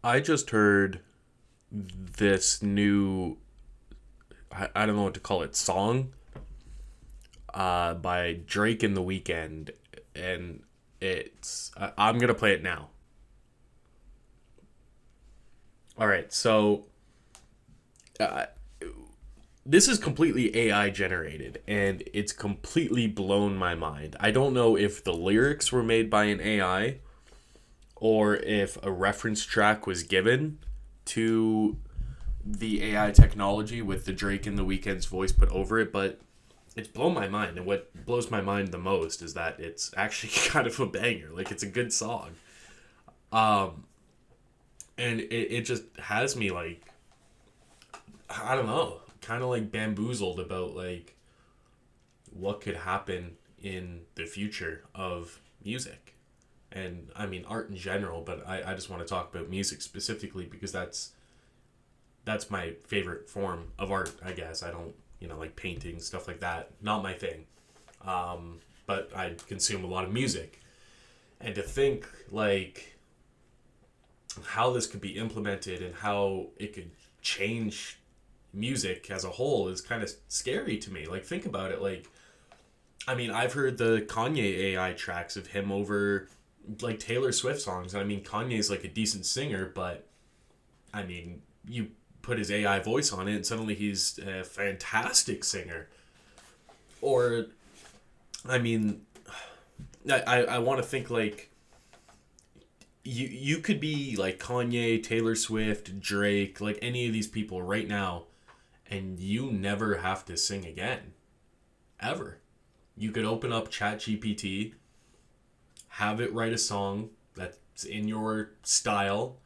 I just heard this new, I don't know what to call it, song by Drake and The Weeknd, and I'm gonna play it now. All right, so uh, this is completely AI generated, and it's completely blown my mind. I don't know if the lyrics were made by an AI or if a reference track was given to the AI technology with the Drake and the Weeknd's voice put over it, but it's blown my mind. And what blows my mind the most is that it's actually kind of a banger. Like, it's a good song. Um, and it just has me like, I don't know, kind of like bamboozled about like what could happen in the future of music. And I mean art in general, but I just want to talk about music specifically because that's my favorite form of art, I guess. I don't, like painting, stuff like that. Not my thing. But I consume a lot of music. And to think, like, how this could be implemented and how it could change music as a whole is kind of scary to me. Like, think about it. Like, I mean, I've heard the Kanye AI tracks of him over, like, Taylor Swift songs. I mean, Kanye's, like, a decent singer, but I mean, you put his AI voice on it, and suddenly he's a fantastic singer. Or, I mean, I want to think like you could be like Kanye, Taylor Swift, Drake, like any of these people right now, and you never have to sing again, ever. You could open up ChatGPT, have it write a song that's in your style,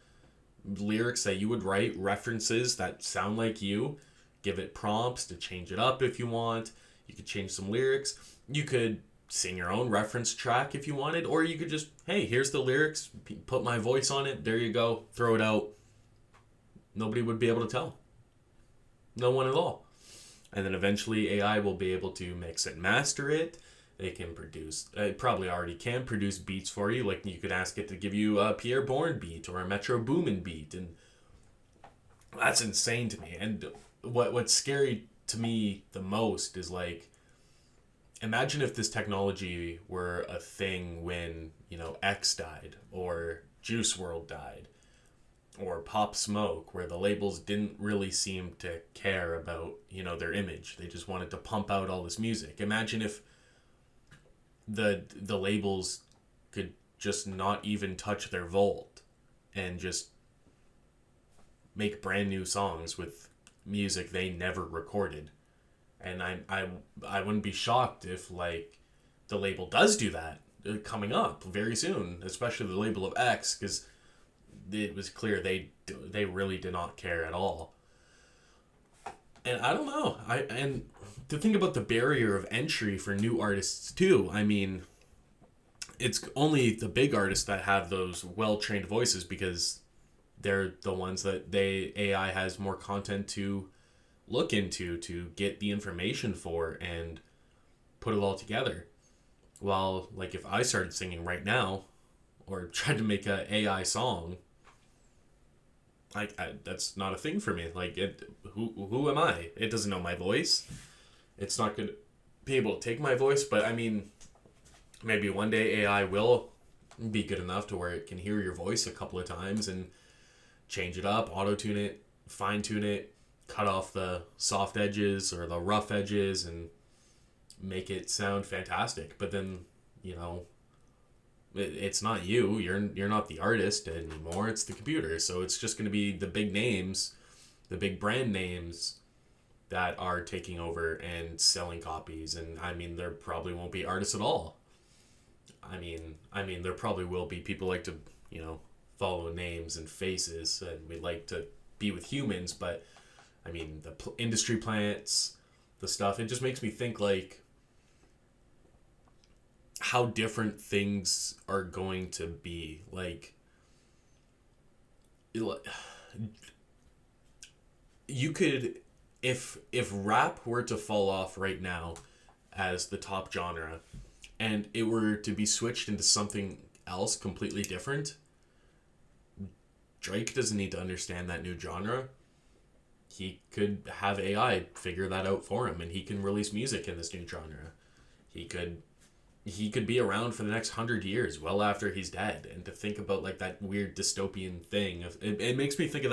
lyrics that you would write, references that sound like you, give it prompts to change it up if you want. You could change some lyrics. You could sing your own reference track if you wanted, or you could just, hey, here's the lyrics, put my voice on it, there you go, throw it out. Nobody would be able to tell. No one at all. And then eventually AI will be able to mix and master it. They can produce, it probably already can produce beats for you. Like you could ask it to give you a Pierre Bourne beat or a Metro Boomin beat, and that's insane to me. And what's scary to me the most is like, imagine if this technology were a thing when X died or Juice World died or Pop Smoke, where the labels didn't really seem to care about their image. They just wanted to pump out all this music. Imagine if the labels could just not even touch their vault and just make brand new songs with music they never recorded. And I wouldn't be shocked if like the label does do that coming up very soon, especially the label of X, because it was clear they really did not care at all. And I don't know. And to think about the barrier of entry for new artists too. I mean, it's only the big artists that have those well trained voices because they're the ones that they AI has more content to look into to get the information for and put it all together. While like if I started singing right now or tried to make a AI song, that's not a thing for me. Like who am I? It doesn't know my voice. It's not going to be able to take my voice. But I mean, maybe one day AI will be good enough to where it can hear your voice a couple of times and change it up, auto tune it, fine tune it, cut off the soft edges or the rough edges, and make it sound fantastic. But then, you know, it's not you. You're not the artist anymore. It's the computer. So it's just going to be the big names, the big brand names that are taking over and selling copies. And I mean, there probably won't be artists at all. I mean, there probably will be people like to, follow names and faces, and we like to be with humans. But I mean, the industry plants, the stuff. It just makes me think like how different things are going to be. Like, you could, if rap were to fall off right now as the top genre, and it were to be switched into something else completely different, Drake doesn't need to understand that new genre. He could have AI figure that out for him, and he can release music in this new genre. He could be around for the next 100 years, well after he's dead. And to think about like that weird dystopian thing, it makes me think of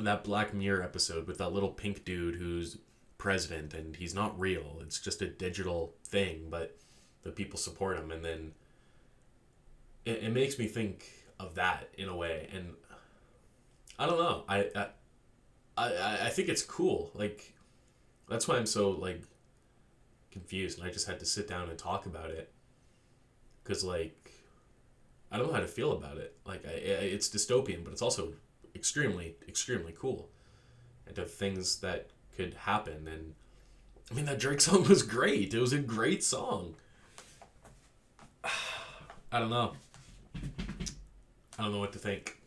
that Black Mirror episode with that little pink dude who's president, and he's not real. It's just a digital thing, but the people support him, and then it makes me think of that in a way. And I don't know. I think it's cool. Like, that's why I'm so like confused, and I just had to sit down and talk about it, because like I don't know how to feel about it. Like it's dystopian, but it's also extremely cool, and of things that could happen. And I mean, that Drake song was great. It was a great song. I don't know what to think.